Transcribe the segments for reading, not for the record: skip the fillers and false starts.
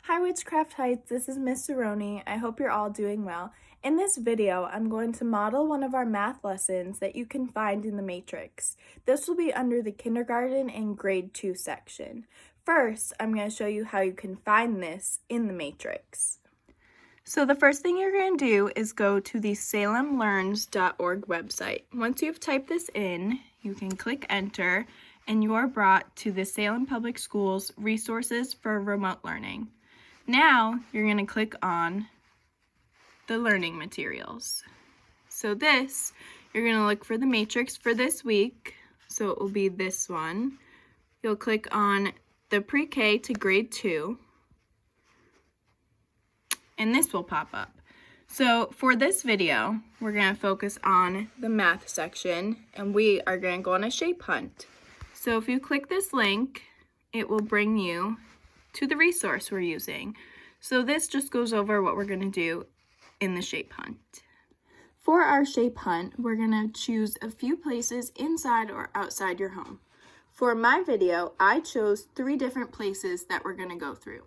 Hi Witchcraft Heights, this is Miss Cerrone. I hope you're all doing well. In this video, I'm going to model one of our math lessons that you can find in the matrix. This will be under the kindergarten and grade 2 section. First, I'm going to show you how you can find this in the matrix. So the first thing you're going to do is go to the salemlearns.org website. Once you've typed this in, you can click enter and you are brought to the Salem Public Schools Resources for Remote Learning. Now you're going to click on the learning materials. So this, you're going to look for the matrix for this week. So it will be this one. You'll click on the pre-K to grade 2. And this will pop up. So for this video, we're going to focus on the math section and we are going to go on a shape hunt. So if you click this link, it will bring you to the resource we're using. So this just goes over what we're going to do in the shape hunt. For our shape hunt, we're going to choose a few places inside or outside your home. For my video, I chose 3 different places that we're going to go through.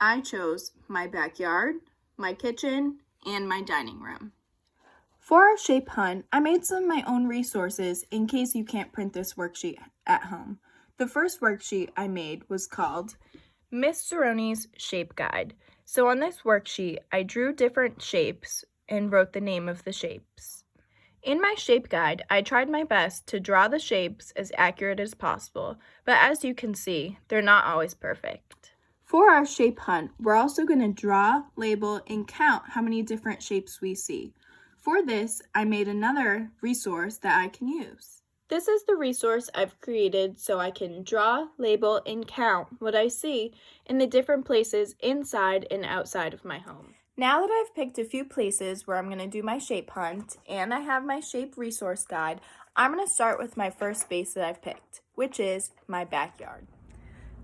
I chose my backyard, my kitchen, and my dining room. For our shape hunt, I made some of my own resources in case you can't print this worksheet at home. The first worksheet I made was called Miss Cerrone's Shape Guide. So on this worksheet, I drew different shapes and wrote the name of the shapes. In my shape guide, I tried my best to draw the shapes as accurate as possible, but as you can see, they're not always perfect. For our shape hunt, we're also going to draw, label, and count how many different shapes we see. For this, I made another resource that I can use. This is the resource I've created so I can draw, label, and count what I see in the different places inside and outside of my home. Now that I've picked a few places where I'm going to do my shape hunt and I have my shape resource guide, I'm going to start with my first space that I've picked, which is my backyard.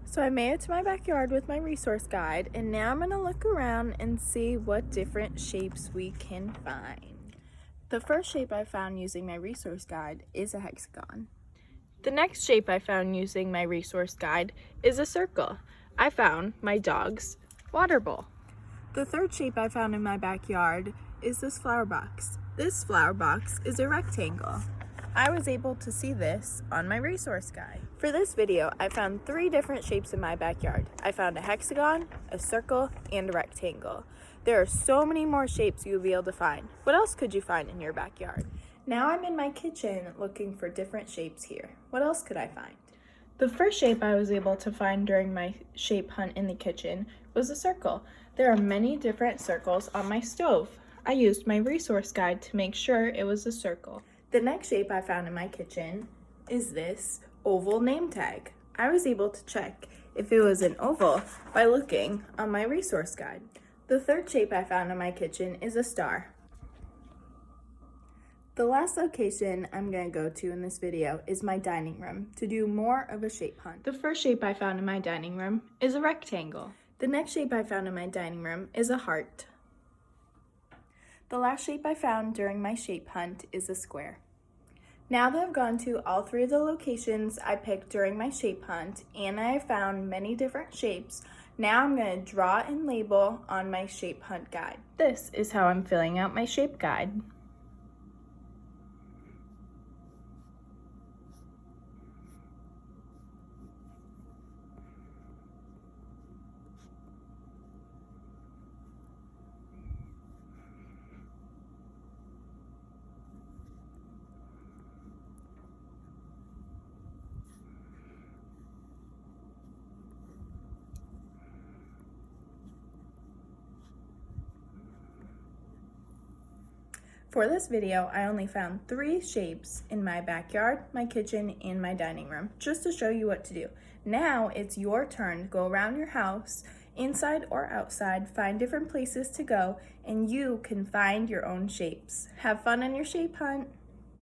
So I made it to my backyard with my resource guide, and now I'm going to look around and see what different shapes we can find. The first shape I found using my resource guide is a hexagon. The next shape I found using my resource guide is a circle. I found my dog's water bowl. The third shape I found in my backyard is this flower box. This flower box is a rectangle. I was able to see this on my resource guide. For this video, I found 3 different shapes in my backyard. I found a hexagon, a circle, and a rectangle. There are so many more shapes you'll be able to find. What else could you find in your backyard? Now I'm in my kitchen looking for different shapes here. What else could I find? The first shape I was able to find during my shape hunt in the kitchen was a circle. There are many different circles on my stove. I used my resource guide to make sure it was a circle. The next shape I found in my kitchen is this oval name tag. I was able to check if it was an oval by looking on my resource guide. The third shape I found in my kitchen is a star. The last location I'm going to go to in this video is my dining room to do more of a shape hunt. The first shape I found in my dining room is a rectangle. The next shape I found in my dining room is a heart. The last shape I found during my shape hunt is a square. Now that I've gone to all 3 of the locations I picked during my shape hunt and I have found many different shapes, now I'm going to draw and label on my shape hunt guide. This is how I'm filling out my shape guide. For this video, I only found 3 shapes in my backyard, my kitchen, and my dining room, just to show you what to do. Now it's your turn to go around your house, inside or outside, find different places to go, and you can find your own shapes. Have fun on your shape hunt!